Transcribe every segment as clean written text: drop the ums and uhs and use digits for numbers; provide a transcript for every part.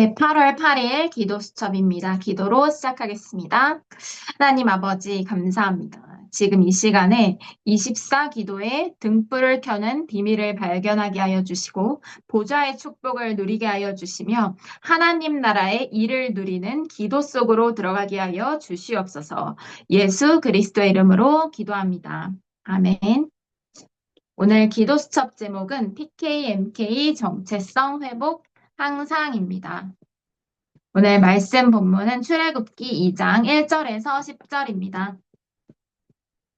네, 8월 8일 기도 수첩입니다. 기도로 시작하겠습니다. 하나님 아버지, 감사합니다. 지금 이 시간에 24 기도의 등불을 켜는 비밀을 발견하게 하여 주시고, 보좌의 축복을 누리게 하여 주시며, 하나님 나라의 일을 누리는 기도 속으로 들어가게 하여 주시옵소서. 예수 그리스도의 이름으로 기도합니다. 아멘. 오늘 기도 수첩 제목은 PKMK 정체성 회복 항상입니다. 오늘 말씀 본문은 출애굽기 2장 1절에서 10절입니다.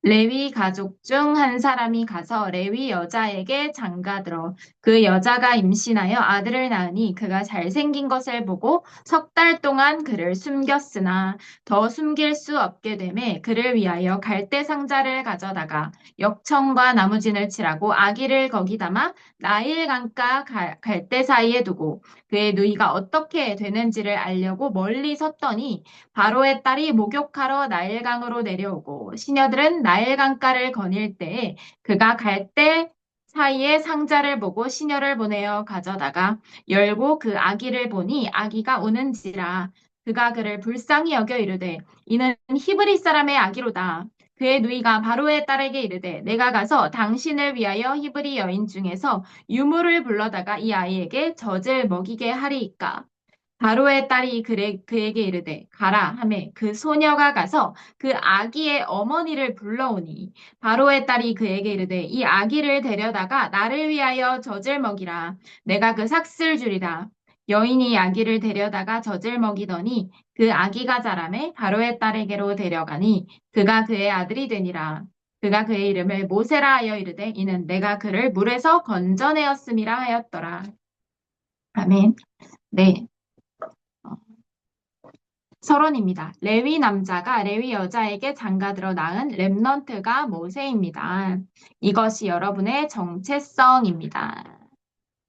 레위 가족 중 한 사람이 가서 레위 여자에게 장가들어 그 여자가 임신하여 아들을 낳으니 그가 잘생긴 것을 보고 석 달 동안 그를 숨겼으나 더 숨길 수 없게 되매 그를 위하여 갈대 상자를 가져다가 역청과 나무진을 칠하고 아기를 거기 담아 나일 강가 갈대 사이에 두고 그의 누이가 어떻게 되는지를 알려고 멀리 섰더니 바로의 딸이 목욕하러 나일강으로 내려오고 시녀들은 나일강가를 거닐 때에 그가 갈 때 사이에 상자를 보고 시녀를 보내어 가져다가 열고 그 아기를 보니 아기가 우는지라 그가 그를 불쌍히 여겨 이르되 이는 히브리 사람의 아기로다. 그의 누이가 바로의 딸에게 이르되 내가 가서 당신을 위하여 히브리 여인 중에서 유물을 불러다가 이 아이에게 젖을 먹이게 하리이까. 바로의 딸이 그에게 이르되 가라 하매 그 소녀가 가서 그 아기의 어머니를 불러오니 바로의 딸이 그에게 이르되 이 아기를 데려다가 나를 위하여 젖을 먹이라 내가 그 삭슬 주리라 여인이 아기를 데려다가 젖을 먹이더니 그 아기가 자라매 바로의 딸에게로 데려가니 그가 그의 아들이 되니라 그가 그의 이름을 모세라 하여 이르되 이는 내가 그를 물에서 건져내었음이라 하였더라. 아멘. 네. 서론입니다. 레위 남자가 레위 여자에게 장가들어 낳은 렘넌트가 모세입니다. 이것이 여러분의 정체성입니다.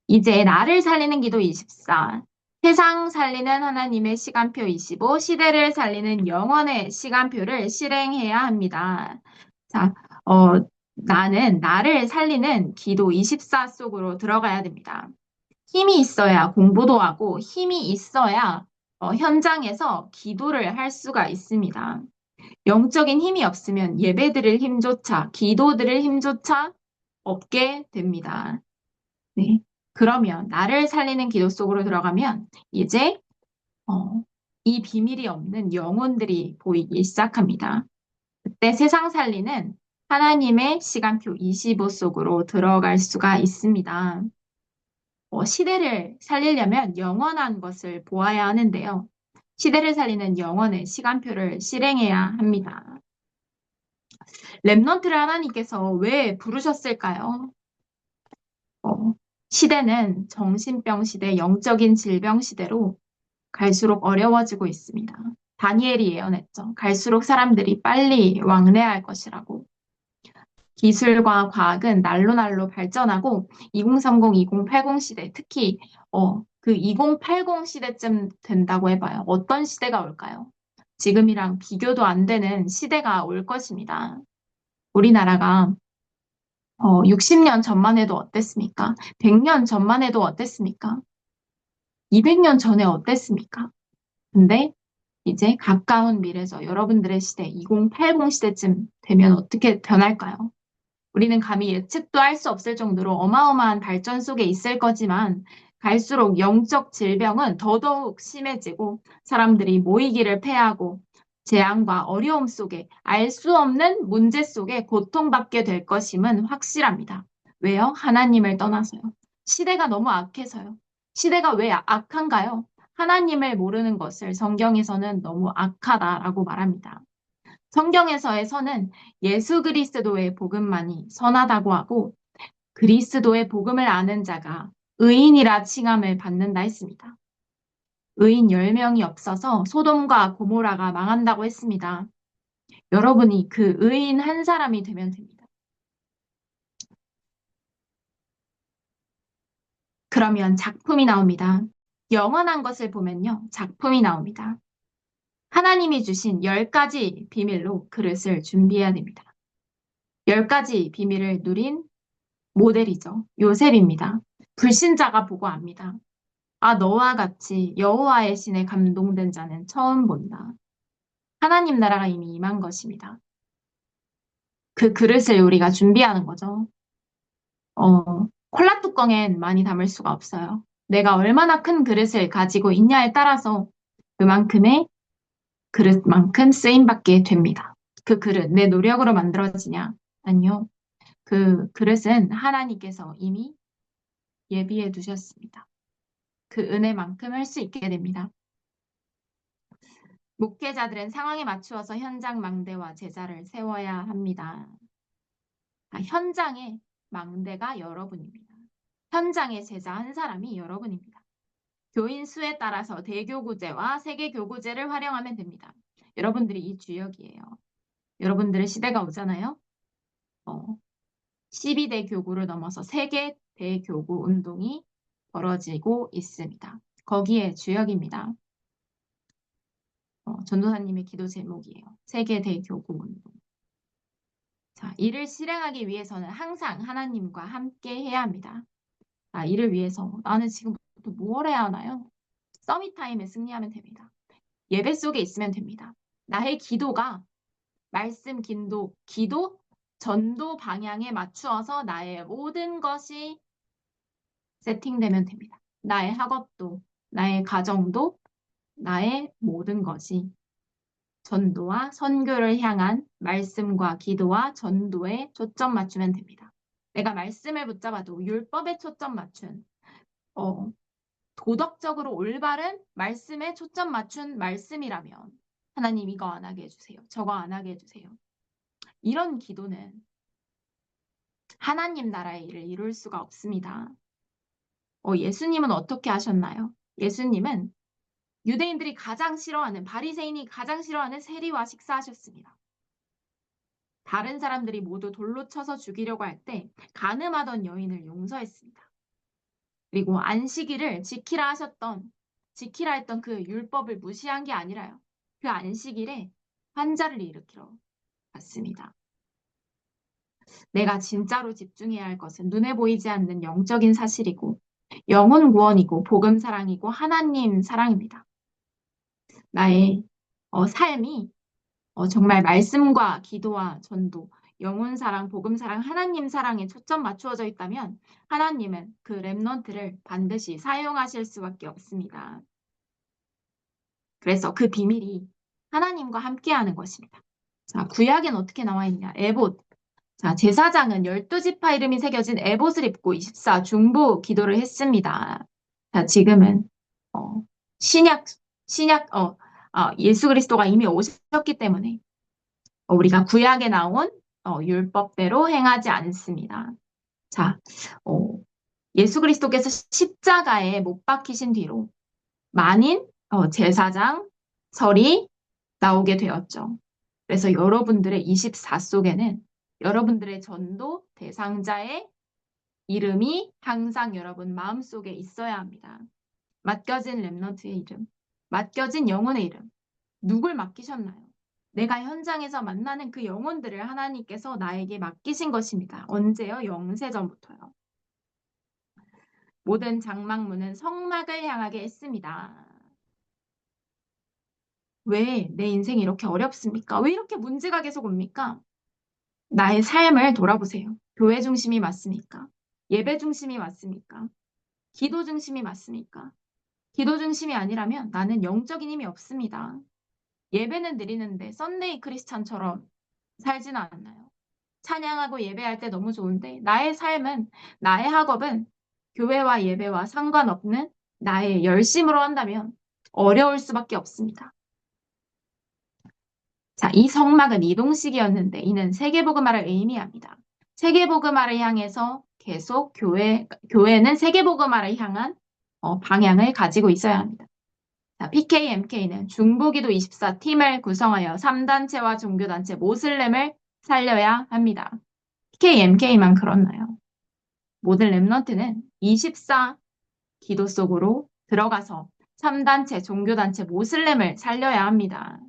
이제 나를 살리는 기도 24, 세상 살리는 하나님의 시간표 25, 시대를 살리는 영원의 시간표를 실행해야 합니다. 자, 나는 나를 살리는 기도 24 속으로 들어가야 됩니다. 힘이 있어야 공부도 하고 힘이 있어야 현장에서 기도를 할 수가 있습니다. 영적인 힘이 없으면 예배드릴 힘조차, 기도드릴 힘조차 없게 됩니다. 네. 그러면 나를 살리는 기도 속으로 들어가면 이제 어, 이 비밀이 없는 영혼들이 보이기 시작합니다. 그때 세상 살리는 하나님의 시간표 25 속으로 들어갈 수가 있습니다. 시대를 살리려면 영원한 것을 보아야 하는데요. 시대를 살리는 영원의 시간표를 실행해야 합니다. 렘넌트를 하나님께서 왜 부르셨을까요? 어, 시대는 정신병 시대, 영적인 질병 시대로 갈수록 어려워지고 있습니다. 다니엘이 예언했죠. 갈수록 사람들이 빨리 왕래할 것이라고. 기술과 과학은 날로 날로 발전하고 2030, 2080 시대, 특히 그 2080 시대쯤 된다고 해봐요. 어떤 시대가 올까요? 지금이랑 비교도 안 되는 시대가 올 것입니다. 우리나라가 60년 전만 해도 어땠습니까? 100년 전만 해도 어땠습니까? 200년 전에 어땠습니까? 근데 이제 가까운 미래에서 여러분들의 시대, 2080 시대쯤 되면 어떻게 변할까요? 우리는 감히 예측도 할 수 없을 정도로 어마어마한 발전 속에 있을 거지만 갈수록 영적 질병은 더더욱 심해지고 사람들이 모이기를 패하고 재앙과 어려움 속에 알 수 없는 문제 속에 고통받게 될 것임은 확실합니다. 왜요? 하나님을 떠나서요. 시대가 너무 악해서요. 시대가 왜 악한가요? 하나님을 모르는 것을 성경에서는 너무 악하다라고 말합니다. 성경에서의 선은 예수 그리스도의 복음만이 선하다고 하고 그리스도의 복음을 아는 자가 의인이라 칭함을 받는다 했습니다. 의인 10명이 없어서 소돔과 고모라가 망한다고 했습니다. 여러분이 그 의인 한 사람이 되면 됩니다. 그러면 작품이 나옵니다. 영원한 것을 보면요. 작품이 나옵니다. 하나님이 주신 10가지 비밀로 그릇을 준비해야 됩니다. 10가지 비밀을 누린 모델이죠. 요셉입니다. 불신자가 보고 압니다. 아, 너와 같이 여호와의 신에 감동된 자는 처음 본다. 하나님 나라가 이미 임한 것입니다. 그 그릇을 우리가 준비하는 거죠. 콜라 뚜껑엔 많이 담을 수가 없어요. 내가 얼마나 큰 그릇을 가지고 있냐에 따라서 그만큼의 그릇만큼 쓰임받게 됩니다. 그 그릇, 내 노력으로 만들어지냐? 아니요. 그 그릇은 하나님께서 이미 예비해 두셨습니다. 그 은혜만큼 할 수 있게 됩니다. 목회자들은 상황에 맞추어서 현장 망대와 제자를 세워야 합니다. 현장의 망대가 여러분입니다. 현장의 제자 한 사람이 여러분입니다. 교인 수에 따라서 대교구제와 세계교구제를 활용하면 됩니다. 여러분들이 이 주역이에요. 여러분들의 시대가 오잖아요. 12대 교구를 넘어서 세계 대교구 운동이 벌어지고 있습니다. 거기에 주역입니다. 전도사님의 기도 제목이에요. 세계 대교구 운동. 자, 이를 실행하기 위해서는 항상 하나님과 함께 해야 합니다. 이를 위해서 나는 지금부터 뭘 해야 하나요? 서밋 타임에 승리하면 됩니다. 예배 속에 있으면 됩니다. 나의 기도가 말씀, 기도, 전도 방향에 맞추어서 나의 모든 것이 세팅되면 됩니다. 나의 학업도, 나의 가정도, 나의 모든 것이 전도와 선교를 향한 말씀과 기도와 전도에 초점 맞추면 됩니다. 내가 말씀을 붙잡아도 율법에 초점 맞춘, 도덕적으로 올바른 말씀에 초점 맞춘 말씀이라면 하나님 이거 안 하게 해주세요. 저거 안 하게 해주세요. 이런 기도는 하나님 나라의 일을 이룰 수가 없습니다. 예수님은 어떻게 하셨나요? 예수님은 유대인들이 가장 싫어하는, 바리새인이 가장 싫어하는 세리와 식사하셨습니다. 다른 사람들이 모두 돌로 쳐서 죽이려고 할 때 간음하던 여인을 용서했습니다. 그리고 안식일을 지키라 했던 그 율법을 무시한 게 아니라요. 그 안식일에 환자를 일으키러 갔습니다. 내가 진짜로 집중해야 할 것은 눈에 보이지 않는 영적인 사실이고 영혼 구원이고 복음 사랑이고 하나님 사랑입니다. 나의 삶이 정말 말씀과 기도와 전도, 영혼 사랑, 복음 사랑, 하나님 사랑에 초점 맞추어져 있다면 하나님은 그 렘넌트를 반드시 사용하실 수밖에 없습니다. 그래서 그 비밀이 하나님과 함께하는 것입니다. 자, 구약엔 어떻게 나와 있냐? 에봇. 자, 제사장은 12지파 이름이 새겨진 에봇을 입고 24 중보 기도를 했습니다. 자, 지금은 어, 신약 신약 예수 그리스도가 이미 오셨기 때문에 우리가 구약에 나온 율법대로 행하지 않습니다. 자, 예수 그리스도께서 십자가에 못 박히신 뒤로 만인 제사장 설이 나오게 되었죠. 그래서 여러분들의 24 속에는 여러분들의 전도 대상자의 이름이 항상 여러분 마음속에 있어야 합니다. 맡겨진 렘넌트의 이름, 맡겨진 영혼의 이름, 누굴 맡기셨나요? 내가 현장에서 만나는 그 영혼들을 하나님께서 나에게 맡기신 것입니다. 언제요? 영세전부터요. 모든 장막문은 성막을 향하게 했습니다. 왜 내 인생이 이렇게 어렵습니까? 왜 이렇게 문제가 계속 옵니까? 나의 삶을 돌아보세요. 교회 중심이 맞습니까? 예배 중심이 맞습니까? 기도 중심이 맞습니까? 기도 중심이 아니라면 나는 영적인 힘이 없습니다. 예배는 드리는데 썬데이 크리스찬처럼 살지는 않나요? 찬양하고 예배할 때 너무 좋은데 나의 삶은, 나의 학업은 교회와 예배와 상관없는 나의 열심으로 한다면 어려울 수밖에 없습니다. 자, 이 성막은 이동식이었는데 이는 세계복음화를 의미합니다. 세계복음화를 향해서 계속 교회는 세계복음화를 향한 방향을 가지고 있어야 합니다. 자, PKMK는 중보기도 24팀을 구성하여 3단체와 종교단체 모슬렘을 살려야 합니다. PKMK만 그렇나요? 모든 렘넌트는 24 기도 속으로 들어가서 3단체, 종교단체, 모슬렘을 살려야 합니다.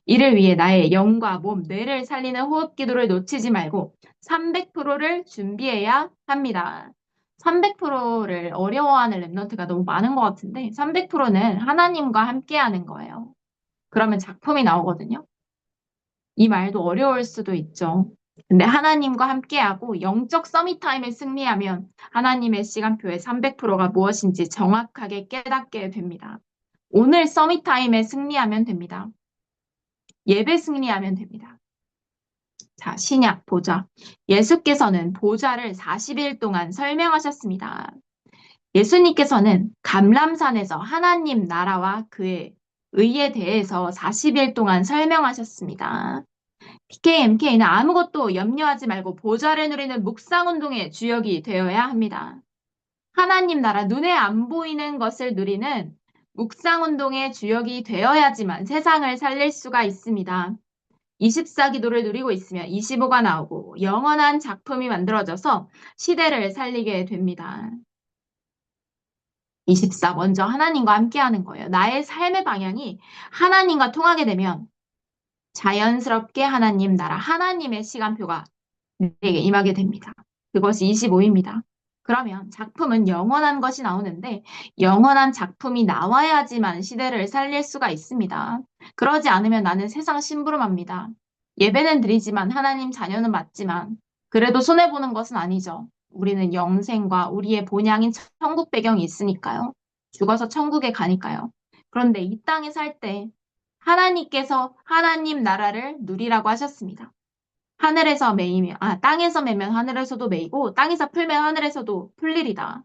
이를 위해 나의 영과 몸, 뇌를 살리는 호흡 기도를 놓치지 말고 300%를 준비해야 합니다. 300%를 어려워하는 랩런트가 너무 많은 것 같은데 300%는 하나님과 함께하는 거예요. 그러면 작품이 나오거든요. 이 말도 어려울 수도 있죠. 근데 하나님과 함께하고 영적 서밋타임에 승리하면 하나님의 시간표의 300%가 무엇인지 정확하게 깨닫게 됩니다. 오늘 서밋타임에 승리하면 됩니다. 예배 승리하면 됩니다. 자, 신약 보좌. 예수께서는 보좌를 40일 동안 설명하셨습니다. 예수님께서는 감람산에서 하나님 나라와 그의 의에 대해서 40일 동안 설명하셨습니다. PKMK는 아무것도 염려하지 말고 보좌를 누리는 묵상운동의 주역이 되어야 합니다. 하나님 나라 눈에 안 보이는 것을 누리는 묵상운동의 주역이 되어야지만 세상을 살릴 수가 있습니다. 24기도를 누리고 있으면 25가 나오고 영원한 작품이 만들어져서 시대를 살리게 됩니다. 24, 먼저 하나님과 함께하는 거예요. 나의 삶의 방향이 하나님과 통하게 되면 자연스럽게 하나님 나라, 하나님의 시간표가 내게 임하게 됩니다. 그것이 25입니다. 그러면 작품은 영원한 것이 나오는데 영원한 작품이 나와야지만 시대를 살릴 수가 있습니다. 그러지 않으면 나는 세상 심부름합니다. 예배는 드리지만 하나님 자녀는 맞지만 그래도 손해보는 것은 아니죠. 우리는 영생과 우리의 본향인 천국 배경이 있으니까요. 죽어서 천국에 가니까요. 그런데 이 땅에 살 때 하나님께서 하나님 나라를 누리라고 하셨습니다. 하늘에서 매이면, 땅에서 매면 하늘에서도 매이고, 땅에서 풀면 하늘에서도 풀리리다.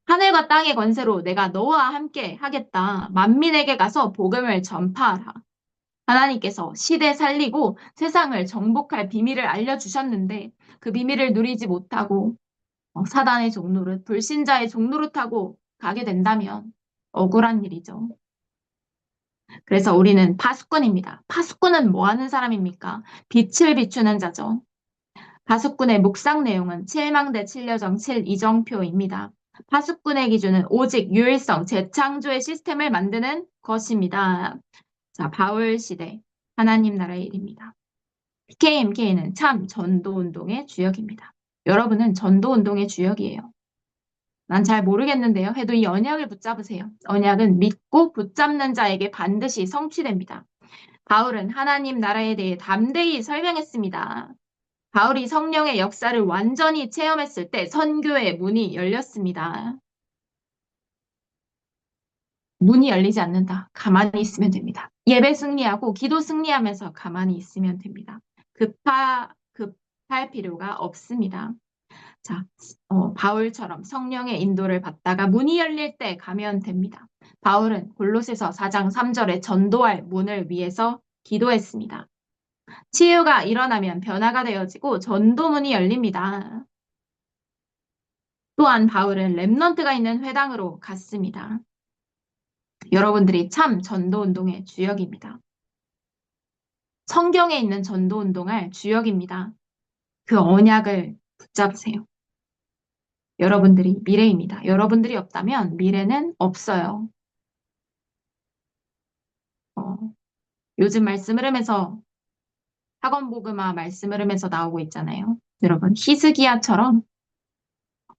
하늘과 땅의 권세로 내가 너와 함께 하겠다. 만민에게 가서 복음을 전파하라. 하나님께서 시대 살리고 세상을 정복할 비밀을 알려주셨는데, 그 비밀을 누리지 못하고, 사단의 종노릇, 불신자의 종노릇하고 가게 된다면 억울한 일이죠. 그래서 우리는 파수꾼입니다. 파수꾼은 뭐 하는 사람입니까? 빛을 비추는 자죠. 파수꾼의 묵상 내용은 7망대 7여정 7이정표입니다. 파수꾼의 기준은 오직 유일성, 재창조의 시스템을 만드는 것입니다. 자, 바울 시대, 하나님 나라의 일입니다. PKMK는 참 전도운동의 주역입니다. 여러분은 전도운동의 주역이에요. 난 잘 모르겠는데요. 해도 이 언약을 붙잡으세요. 언약은 믿고 붙잡는 자에게 반드시 성취됩니다. 바울은 하나님 나라에 대해 담대히 설명했습니다. 바울이 성령의 역사를 완전히 체험했을 때 선교의 문이 열렸습니다. 문이 열리지 않는다. 가만히 있으면 됩니다. 예배 승리하고 기도 승리하면서 가만히 있으면 됩니다. 급할 필요가 없습니다. 자, 바울처럼 성령의 인도를 받다가 문이 열릴 때 가면 됩니다. 바울은 골로새서 4장 3절에 전도할 문을 위해서 기도했습니다. 치유가 일어나면 변화가 되어지고 전도문이 열립니다. 또한 바울은 렘넌트가 있는 회당으로 갔습니다. 여러분들이 참 전도운동의 주역입니다. 성경에 있는 전도운동할 주역입니다. 그 언약을 붙잡으세요. 여러분들이 미래입니다. 여러분들이 없다면 미래는 없어요. 요즘 말씀 흐름에서 학원 복음화 말씀 흐름에서 나오고 있잖아요. 여러분 히스기야처럼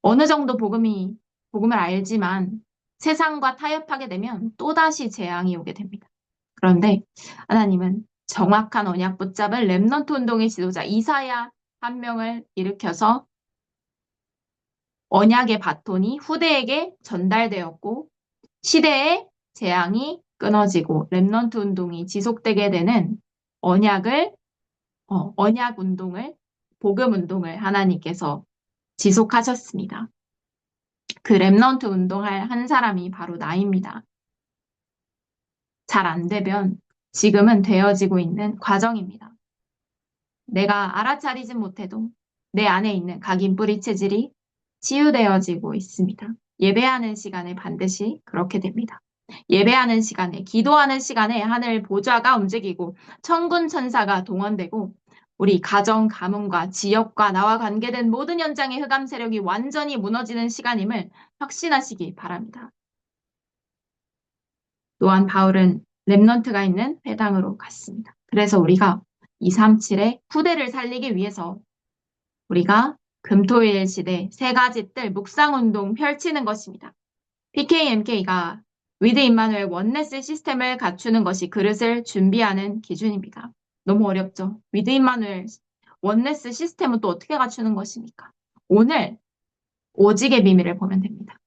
어느 정도 복음을 알지만 세상과 타협하게 되면 또다시 재앙이 오게 됩니다. 그런데 하나님은 정확한 언약 붙잡은 렘넌트 운동의 지도자 이사야 한 명을 일으켜서 언약의 바톤이 후대에게 전달되었고 시대의 재앙이 끊어지고 렘넌트 운동이 지속되게 되는 언약 운동을 복음 운동을 하나님께서 지속하셨습니다. 그 렘넌트 운동할 한 사람이 바로 나입니다. 잘 안 되면 지금은 되어지고 있는 과정입니다. 내가 알아차리진 못해도 내 안에 있는 각인 뿌리 체질이 치유되어지고 있습니다. 예배하는 시간에 반드시 그렇게 됩니다. 예배하는 시간에, 기도하는 시간에 하늘 보좌가 움직이고 천군 천사가 동원되고 우리 가정, 가문과 지역과 나와 관계된 모든 현장의 흑암 세력이 완전히 무너지는 시간임을 확신하시기 바랍니다. 또한 바울은 렘넌트가 있는 회당으로 갔습니다. 그래서 우리가 237의 후대를 살리기 위해서 우리가 금토일 시대 세 가지 뜰 묵상운동 펼치는 것입니다. PKMK가 위드 임마누엘 원네스 시스템을 갖추는 것이 그릇을 준비하는 기준입니다. 너무 어렵죠? 위드 임마누엘 원네스 시스템은 또 어떻게 갖추는 것입니까? 오늘 오직의 비밀을 보면 됩니다.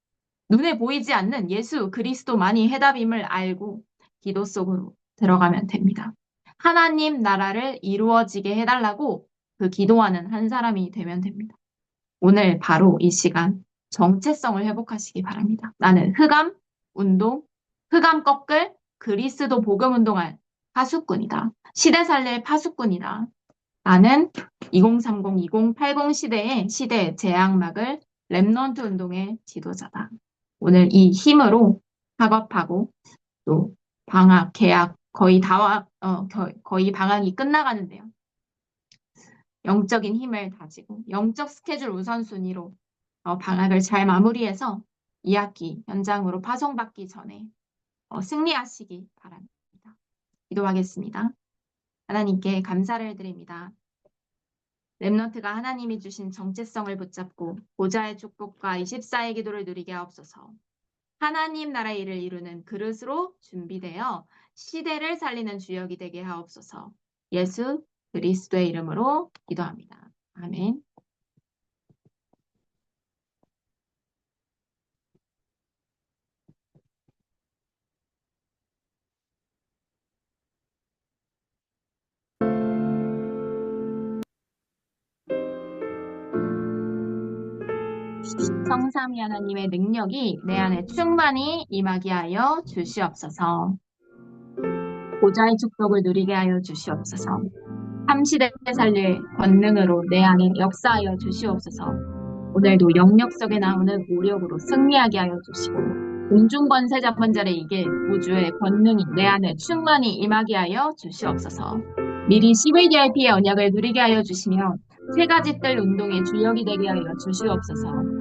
눈에 보이지 않는 예수 그리스도만이 해답임을 알고 기도 속으로 들어가면 됩니다. 하나님 나라를 이루어지게 해달라고 그 기도하는 한 사람이 되면 됩니다. 오늘 바로 이 시간 정체성을 회복하시기 바랍니다. 나는 흑암 꺾을 그리스도 복음 운동할 파수꾼이다. 시대 살릴 파수꾼이다. 나는 2030, 2080 시대의 재앙막을 렘넌트 운동의 지도자다. 오늘 이 힘으로 학업하고 또 방학, 개학 거의 방학이 끝나가는데요. 영적인 힘을 다지고 영적 스케줄 우선순위로 방학을 잘 마무리해서 2학기 현장으로 파송받기 전에 승리하시기 바랍니다. 기도하겠습니다. 하나님께 감사를 드립니다. 렘넌트가 하나님이 주신 정체성을 붙잡고 보좌의 축복과 24의 기도를 누리게 하옵소서. 하나님 나라의 일을 이루는 그릇으로 준비되어 시대를 살리는 주역이 되게 하옵소서. 예수 그리스도의 이름으로 기도합니다. 아멘. 성삼위 하나님의 능력이 내 안에 충만히 임하게 하여 주시옵소서. 보좌의 축복을 누리게 하여 주시옵소서. 삼시대 살릴 권능으로 내 안에 역사하여 주시옵소서. 오늘도 영역 속에 나오는 오력으로 승리하게 하여 주시고 공중권세 잡은 자를 이길 우주의 권능이 내 안에 충만히 임하게 하여 주시옵소서. 미리 CVDIP의 언약을 누리게 하여 주시며 세 가지 뜰 운동의 주역이 되게 하여 주시옵소서.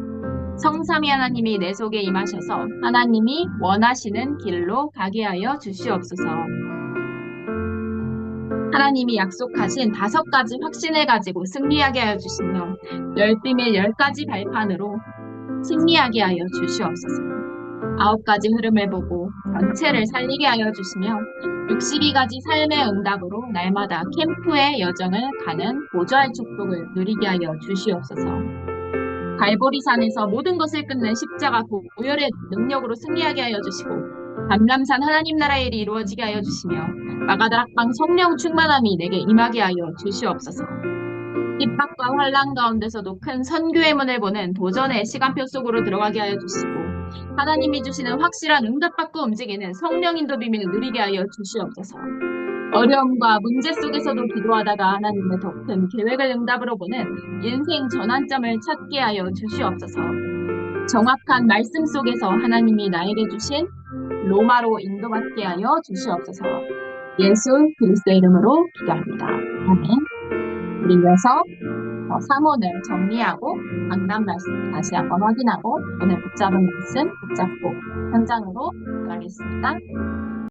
성삼위 하나님이 내 속에 임하셔서 하나님이 원하시는 길로 가게 하여 주시옵소서. 하나님이 약속하신 5가지 확신을 가지고 승리하게 하여 주시며 열빔의 10가지 발판으로 승리하게 하여 주시옵소서. 9가지 흐름을 보고 전체를 살리게 하여 주시며 62가지 삶의 응답으로 날마다 캠프의 여정을 가는 보좌의 축복을 누리게 하여 주시옵소서. 갈보리산에서 모든 것을 끊는 십자가 보혈의 능력으로 승리하게 하여 주시고 감람산 하나님 나라의 일이 이루어지게 하여 주시며 마가다락방 성령 충만함이 내게 임하게 하여 주시옵소서. 핍박과 환란 가운데서도 큰 선교의 문을 보는 도전의 시간표 속으로 들어가게 하여 주시고 하나님이 주시는 확실한 응답받고 움직이는 성령 인도 비밀을 누리게 하여 주시옵소서. 어려움과 문제 속에서도 기도하다가 하나님의 더 큰 계획을 응답으로 보는 인생 전환점을 찾게 하여 주시옵소서. 정확한 말씀 속에서 하나님이 나에게 주신 로마로 인도받게 하여 주시옵소서. 예수 그리스도의 이름으로 기도합니다. 아멘. 우리 이어서 3원을 정리하고 강단 말씀 다시 한번 확인하고 오늘 붙잡은 말씀 붙잡고 현장으로 들어가겠습니다.